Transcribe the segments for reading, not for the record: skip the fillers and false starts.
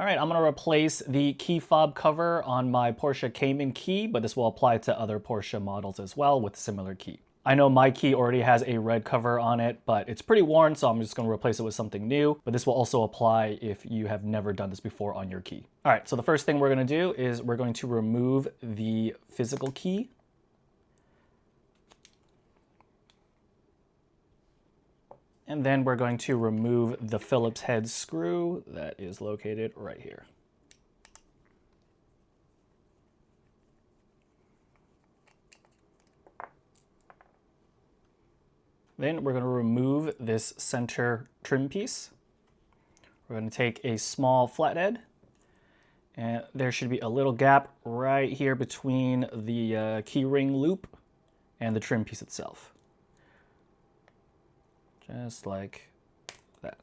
All right, I'm gonna replace the key fob cover on my Porsche Cayman key, but this will apply to other Porsche models as well with similar key. I know my key already has a red cover on it, but it's pretty worn, so I'm just gonna replace it with something new. But this will also apply if you have never done this before on your key. All right, so the first thing we're gonna do is we're going to remove the physical key. And then we're going to remove the Phillips head screw that is located right here. Then we're going to remove this center trim piece. We're going to take a small flathead, and there should be a little gap right here between the key ring loop and the trim piece itself. Just like that.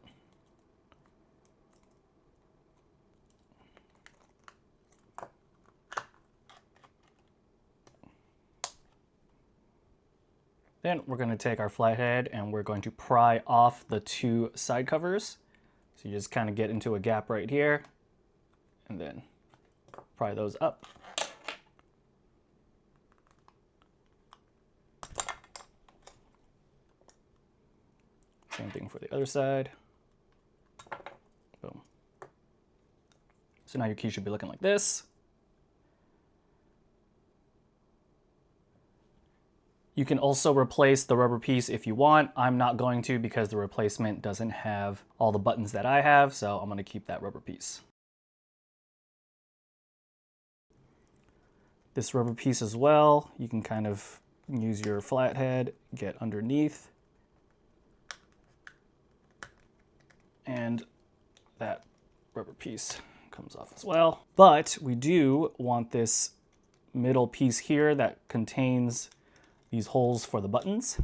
Then we're going to take our flathead and we're going to pry off the two side covers. So you just kind of get into a gap right here and then pry those up. Same thing for the other side. Boom. So now your key should be looking like this. You can also replace the rubber piece if you want. I'm not going to because the replacement doesn't have all the buttons that I have, so I'm going to keep that rubber piece. This rubber piece as well, you can kind of use your flathead, get underneath, and that rubber piece comes off as well. But we do want this middle piece here that contains these holes for the buttons.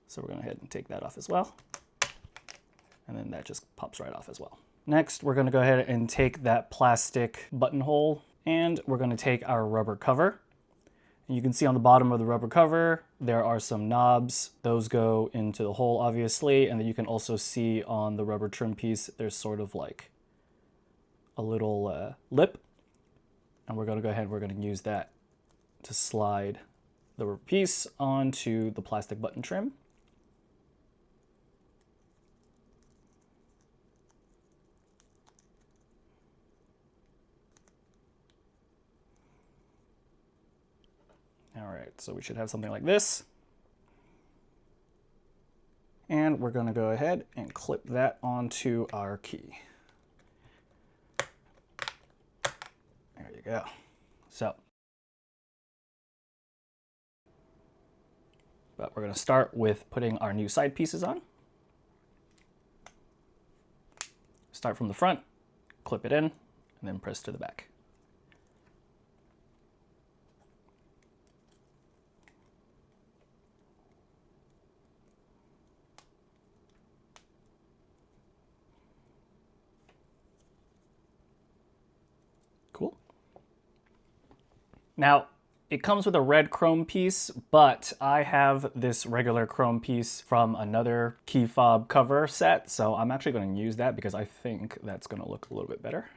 So we're going to go ahead and take that off as well. And then that just pops right off as well. Next, we're going to go ahead and take that plastic buttonhole and we're going to take our rubber cover. And you can see on the bottom of the rubber cover, there are some knobs. Those go into the hole, obviously. And then you can also see on the rubber trim piece, there's sort of like a little lip. And we're going to go ahead and we're going to use that to slide the rubber piece onto the plastic button trim. All right, so we should have something like this. And we're going to go ahead and clip that onto our key. There you go. But we're going to start with putting our new side pieces on. Start from the front, clip it in, and then press to the back. Cool. Now, it comes with a red chrome piece, but I have this regular chrome piece from another key fob cover set, so I'm actually going to use that because I think that's going to look a little bit better.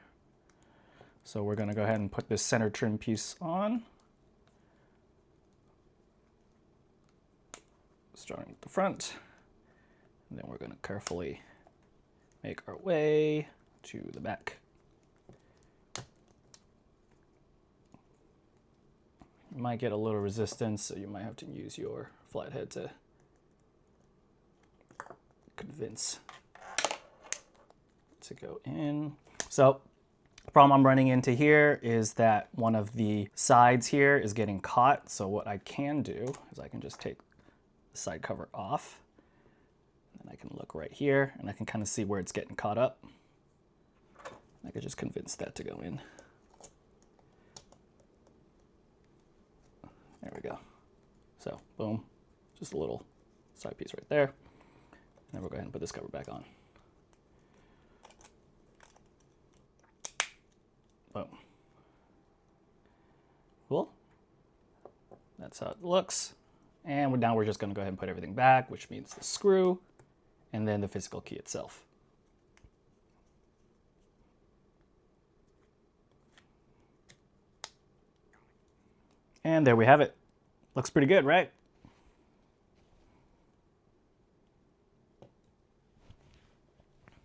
So we're going to go ahead and put this center trim piece on. Starting with the front, and then we're going to carefully make our way to the back. You might get a little resistance, so you might have to use your flathead to convince to go in. So the problem I'm running into here is that one of the sides here is getting caught. So what I can do is I can just take the side cover off, and I can look right here and I can kind of see where it's getting caught up. I could just convince that to go in. There we go. So, boom, just a little side piece right there. And then we'll go ahead and put this cover back on. Boom. Cool. That's how it looks. And now we're just going to go ahead and put everything back, which means the screw and then the physical key itself. And there we have it. Looks pretty good, right?